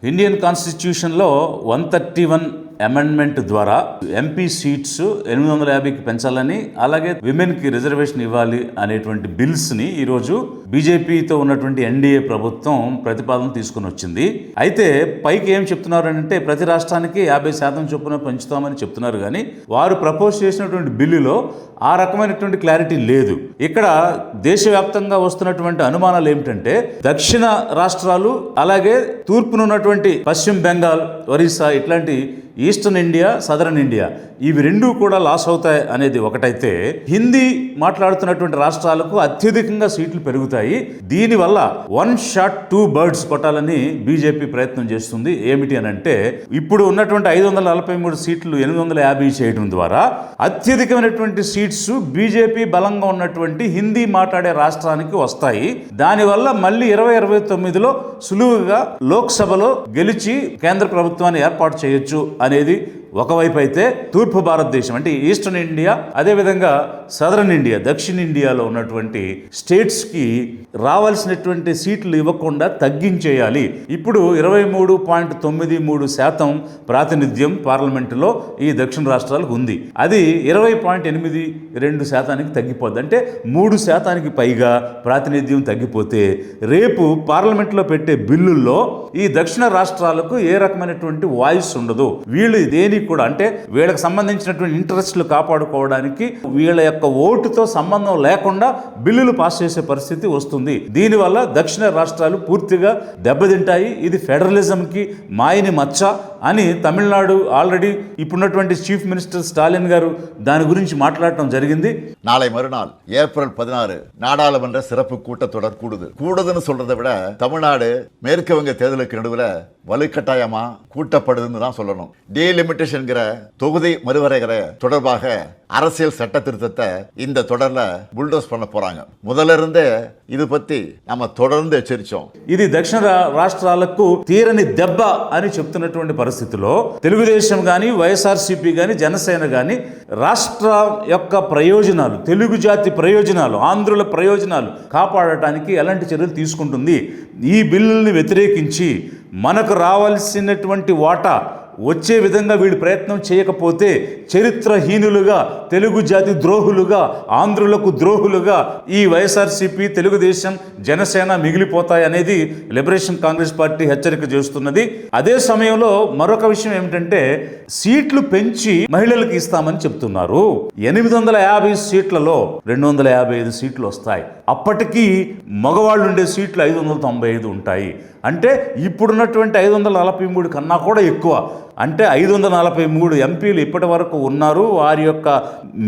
Indian కాన్స్టిట్యూషన్లో 131 amendment ద్వారా MP seats 850కి పెంచాలని, అలాగే విమెన్కి రిజర్వేషన్ ఇవ్వాలి అనేటువంటి బిల్స్ని ఈరోజు బీజేపీతో ఉన్నటువంటి ఎన్డీఏ ప్రభుత్వం ప్రతిపాదన తీసుకుని వచ్చింది. అయితే పైకి ఏం చెప్తున్నారు అంటే ప్రతి రాష్ట్రానికి 50% చొప్పున పెంచుతామని చెప్తున్నారు, కానీ వారు ప్రపోజ్ చేసినటువంటి బిల్లులో ఆ రకమైనటువంటి క్లారిటీ లేదు. ఇక్కడ దేశవ్యాప్తంగా వస్తున్నటువంటి అనుమానాలు ఏమిటంటే దక్షిణ రాష్ట్రాలు, అలాగే తూర్పునున్నటువంటి పశ్చిమ బెంగాల్, ఒరిస్సా ఇట్లాంటి ఈస్టర్న్ ఇండియా, సదరన్ ఇండియా ఇవి రెండూ కూడా లాస్ అవుతాయి అనేది ఒకటైతే, హిందీ మాట్లాడుతున్నటువంటి రాష్ట్రాలకు అత్యధికంగా సీట్లు పెరుగుతాయి. దీనివల్ల 1 షాట్ 2 బర్డ్స్ కొట్టాలని బీజేపీ ప్రయత్నం చేస్తుంది. ఏమిటి అని అంటే ఇప్పుడు ఉన్నటువంటి 543 సీట్లు 850 చేయడం ద్వారా అత్యధికమైనటువంటి సీట్స్ బీజేపీ బలంగా ఉన్నటువంటి హిందీ మాట్లాడే రాష్ట్రానికి వస్తాయి. దానివల్ల మళ్ళీ 2029లో సులువుగా లోక్సభలో గెలిచి కేంద్ర ప్రభుత్వాన్ని ఏర్పాటు చేయొచ్చు అనేది ఒకవైపు అయితే, తూర్పు భారతదేశం అంటే ఈస్టర్న్ ఇండియా, అదేవిధంగా సదరన్ ఇండియా దక్షిణ ఇండియాలో ఉన్నటువంటి స్టేట్స్కి రావాల్సినటువంటి సీట్లు ఇవ్వకుండా తగ్గించేయాలి. ఇప్పుడు 23.93% ప్రాతినిధ్యం పార్లమెంటులో ఈ దక్షిణ రాష్ట్రాలకు ఉంది. అది 20.82% తగ్గిపోద్ది. అంటే 3% పైగా ప్రాతినిధ్యం తగ్గిపోతే రేపు పార్లమెంట్లో పెట్టే బిల్లుల్లో ఈ దక్షిణ రాష్ట్రాలకు ఏ రకమైనటువంటి వాయిస్ ఉండదు. వీళ్ళు దేనికి కూడా అంటే వీళ్ళకి సంబంధించినటువంటి ఇంట్రెస్ట్లు కాపాడుకోవడానికి వీళ్ళ యొక్క ఓటుతో సంబంధం లేకుండా బిల్లులు పాస్ చేసే పరిస్థితి వస్తుంది. దీనివల్ల దక్షిణ రాష్ట్రాలు పూర్తిగా దెబ్బతింటాయి. ఇది ఫెడరలిజంకి మాయని మచ్చ అని తమిళనాడు ఆల్రెడీ ఇప్పుడున్నటువంటి చీఫ్ మినిస్టర్ స్టాలిన్ గారు దాని గురించి మాట్లాడటం జరిగింది. நாளை மறுநாள் ஏப்ரல் 16 நாடாளுமன்ற சிறப்பு கூட்டத்தொடர் கூடுதுன்னு சொல்றதை விட தமிழ்நாடு மேற்கு வங்க தேர்தலுக்கு நடுவில் வலுக்கட்டாயமா கூட்டப்படுதுன்னு தான் சொல்லணும். டீலிமிட்டேஷன்கிற தொகுதி மறுவரைகிற தொடர்பாக அரசியல் சட்ட திருத்தத்தை இந்த தொடர்ல புல்டோஸ் பண்ண போறாங்க. முதல்ல இருந்தே ఇది పత్తి நம்ம தொடர்ந்து హెచ్చరించాం. ఇది దక్షిణ రాష్ట్రాలకు తీరని దెబ్బ అని చెప్తున్నటువంటి పరిస్థితిలో తెలుగుదేశం కానీ, వైఎస్ఆర్సీపీ కానీ, జనసేన కానీ రాష్ట్ర యొక్క ప్రయోజనాలు, తెలుగు జాతి ప్రయోజనాలు, ఆంధ్రుల ప్రయోజనాలు కాపాడటానికి ఎలాంటి చర్యలు తీసుకుంటుంది? ఈ బిల్లుల్ని వ్యతిరేకించి మనకు రావాల్సినటువంటి వాటా వచ్చే విధంగా వీళ్ళు ప్రయత్నం చేయకపోతే చరిత్రహీనులుగా, తెలుగు జాతి ద్రోహులుగా, ఆంధ్రులకు ద్రోహులుగా ఈ వైఎస్ఆర్సీపీ, తెలుగుదేశం, జనసేన మిగిలిపోతాయి అనేది లిబరేషన్ కాంగ్రెస్ పార్టీ హెచ్చరిక చేస్తున్నది. అదే సమయంలో మరొక విషయం ఏమిటంటే సీట్లు పెంచి మహిళలకు ఇస్తామని చెప్తున్నారు. 850 సీట్లలో 255 సీట్లు వస్తాయి. అప్పటికీ మగవాళ్ళు ఉండే సీట్లు 595 ఉంటాయి. అంటే ఇప్పుడున్నటువంటి 543 కన్నా కూడా ఎక్కువ. అంటే 543 ఎంపీలు ఇప్పటి వరకు ఉన్నారు. వారి యొక్క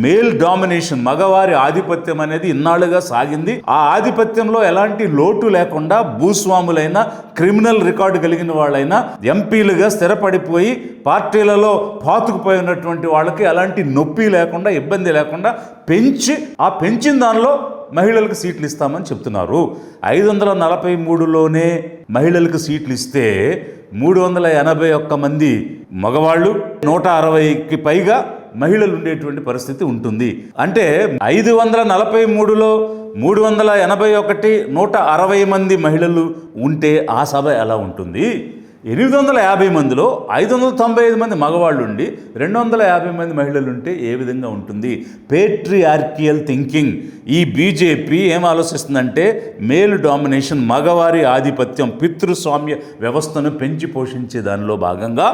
మేల్ డామినేషన్, మగవారి ఆధిపత్యం అనేది ఇన్నాళ్ళుగా సాగింది. ఆ ఆధిపత్యంలో ఎలాంటి లోటు లేకుండా భూస్వాములైనా, క్రిమినల్ రికార్డు కలిగిన వాళ్ళైనా ఎంపీలుగా స్థిరపడిపోయి పార్టీలలో పాతుకుపోయి ఉన్నటువంటి వాళ్ళకి ఎలాంటి నొప్పి లేకుండా, ఇబ్బంది లేకుండా పెంచి ఆ పెంచిన దానిలో మహిళలకు సీట్లు ఇస్తామని చెప్తున్నారు. 543లోనే మహిళలకు సీట్లు ఇస్తే 381 మంది మగవాళ్ళు, 160కి పైగా మహిళలు ఉండేటువంటి పరిస్థితి ఉంటుంది. అంటే 543లో 381, 160 మంది మహిళలు ఉంటే ఆ సభ ఎలా ఉంటుంది? 850 మందిలో 595 మంది మగవాళ్ళు ఉండి 250 మంది మహిళలు ఉంటే ఏ విధంగా ఉంటుంది? పేట్రియార్కియల్ థింకింగ్. ఈ బీజేపీ ఏం ఆలోచిస్తుందంటే మేల్ డామినేషన్, మగవారి ఆధిపత్యం, పితృస్వామ్య వ్యవస్థను పెంచి పోషించే దానిలో భాగంగా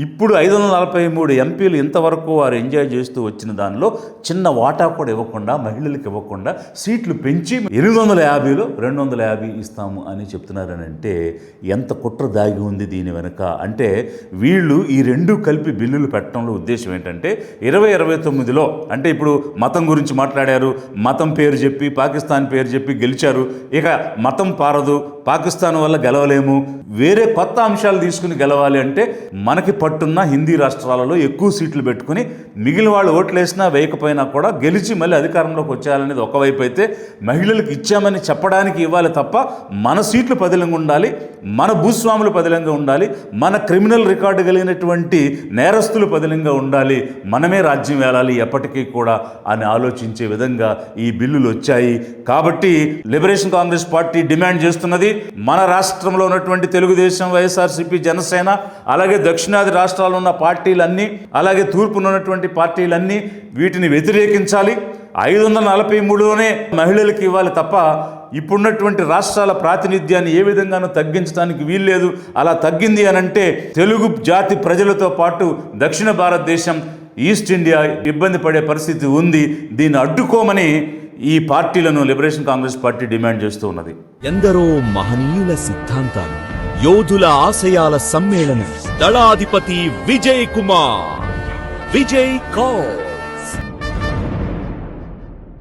ఇప్పుడు 543 ఎంపీలు ఇంతవరకు వారు ఎంజాయ్ చేస్తూ వచ్చిన దానిలో చిన్న వాటా కూడా ఇవ్వకుండా, మహిళలకు ఇవ్వకుండా సీట్లు పెంచి 850లో 250 ఇస్తాము అని చెప్తున్నారని అంటే ఎంత కుట్ర దాగి ఉంది దీని వెనుక? అంటే వీళ్ళు ఈ రెండు కలిపి బిల్లులు పెట్టడంలో ఉద్దేశం ఏంటంటే 2029లో అంటే ఇప్పుడు మతం గురించి మాట్లాడారు, మతం పేరు చెప్పి, పాకిస్తాన్ పేరు చెప్పి గెలిచారు. ఇక మతం పారదు, పాకిస్తాన్ వల్ల గెలవలేము, వేరే కొత్త అంశాలు తీసుకుని గెలవాలి అంటే మనకి పట్టున్న హిందీ రాష్ట్రాలలో ఎక్కువ సీట్లు పెట్టుకుని మిగిలిన వాళ్ళు ఓట్లు వేసినా వేయకపోయినా కూడా గెలిచి మళ్ళీ అధికారంలోకి వచ్చేయాలనేది ఒకవైపు అయితే, మహిళలకు ఇచ్చామని చెప్పడానికి ఇవ్వాలి తప్ప మన సీట్లు పదిలంగా ఉండాలి, మన భూస్వాములు పదిలంగా ఉండాలి, మన క్రిమినల్ రికార్డు కలిగినటువంటి నేరస్తులు పదిలంగా ఉండాలి, మనమే రాజ్యం వేలాలి ఎప్పటికీ కూడా అని ఆలోచించే విధంగా ఈ బిల్లులు వచ్చాయి. కాబట్టి లిబరేషన్ కాంగ్రెస్ పార్టీ డిమాండ్ చేస్తున్నది, మన రాష్ట్రంలో ఉన్నటువంటి తెలుగుదేశం, వైఎస్ఆర్సీపీ, జనసేన, అలాగే దక్షిణాది రాష్ట్రాల్లో ఉన్న పార్టీలన్నీ, అలాగే తూర్పున ఉన్నటువంటి పార్టీలన్నీ వీటిని వ్యతిరేకించాలి. 543లోనే మహిళలకు ఇవ్వాలి తప్ప ఇప్పుడున్నటువంటి రాష్ట్రాల ప్రాతినిధ్యాన్ని ఏ విధంగానూ తగ్గించడానికి వీల్లేదు. అలా తగ్గింది అని అంటే తెలుగు జాతి ప్రజలతో పాటు దక్షిణ భారతదేశం, ఈస్ట్ ఇండియా ఇబ్బంది పడే పరిస్థితి ఉంది. దీన్ని అడ్డుకోమని ఈ పార్టీలను లిబరేషన్ కాంగ్రెస్ పార్టీ డిమాండ్ చేస్తూ ఉన్నది. ఎందరో మహనీయుల సిద్ధాంతాలు, యోధుల ఆశయాల సమ్మేళనం. దళాధిపతి విజయ్ కుమార్, విజయ్ కౌర్.